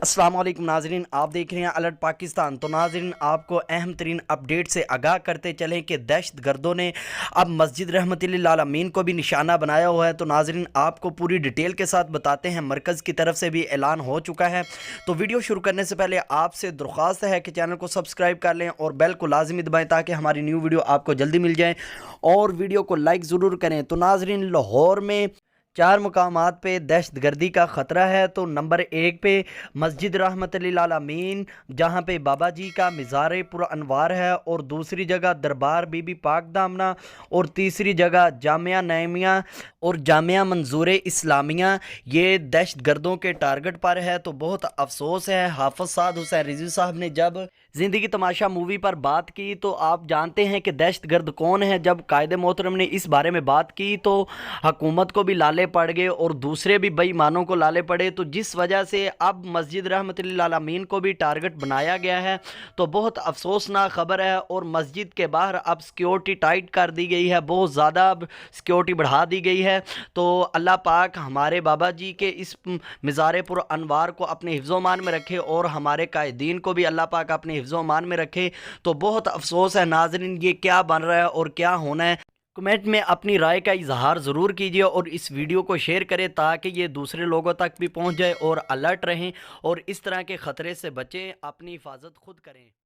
السلام علیکم ناظرین، آپ دیکھ رہے ہیں الرٹ پاکستان۔ تو ناظرین، آپ کو اہم ترین اپڈیٹ سے آگاہ کرتے چلیں کہ دہشت گردوں نے اب مسجد رحمت للعالمین کو بھی نشانہ بنایا ہوا ہے۔ تو ناظرین، آپ کو پوری ڈیٹیل کے ساتھ بتاتے ہیں، مرکز کی طرف سے بھی اعلان ہو چکا ہے۔ تو ویڈیو شروع کرنے سے پہلے آپ سے درخواست ہے کہ چینل کو سبسکرائب کر لیں اور بیل کو لازمی دبائیں تاکہ ہماری نیو ویڈیو آپ کو جلدی مل جائیں، اور ویڈیو کو لائک ضرور کریں۔ تو ناظرین، لاہور میں 4 مقامات پہ دہشت گردی کا خطرہ ہے۔ تو نمبر 1 پہ مسجد رحمت للعالمین، جہاں پہ بابا جی کا مزار پر انوار ہے، اور دوسری جگہ دربار بی بی پاک دامنہ، اور تیسری جگہ جامعہ نعیمیہ اور جامعہ منظور اسلامیہ، یہ دہشت گردوں کے ٹارگٹ پر ہے۔ تو بہت افسوس ہے، حافظ سعد حسین رضوی صاحب نے جب زندگی تماشا مووی پر بات کی تو آپ جانتے ہیں کہ دہشت گرد کون ہے۔ جب قائد محترم نے اس بارے میں بات کی تو حکومت کو بھی لالے پڑ گئے اور دوسرے بھی بے ایمانوں کو لالے پڑے، تو جس وجہ سے اب مسجد رحمت للعالمین کو بھی ٹارگٹ بنایا گیا ہے۔ تو بہت افسوسناک خبر ہے، اور مسجد کے باہر اب سیکیورٹی ٹائٹ کر دی گئی ہے، بہت زیادہ اب سیکیورٹی بڑھا دی گئی ہے۔ تو اللہ پاک ہمارے بابا جی کے اس مزار پر انوار کو اپنے حفظ و امان میں رکھے، اور ہمارے قائدین کو بھی اللہ پاک اپنے حفظ و امان میں رکھے۔ تو بہت افسوس ہے ناظرین، یہ کیا بن رہا ہے اور کیا ہونا ہے؟ کمنٹ میں اپنی رائے کا اظہار ضرور کیجیے، اور اس ویڈیو کو شیئر کریں تاکہ یہ دوسرے لوگوں تک بھی پہنچ جائے، اور الرٹ رہیں اور اس طرح کے خطرے سے بچیں، اپنی حفاظت خود کریں۔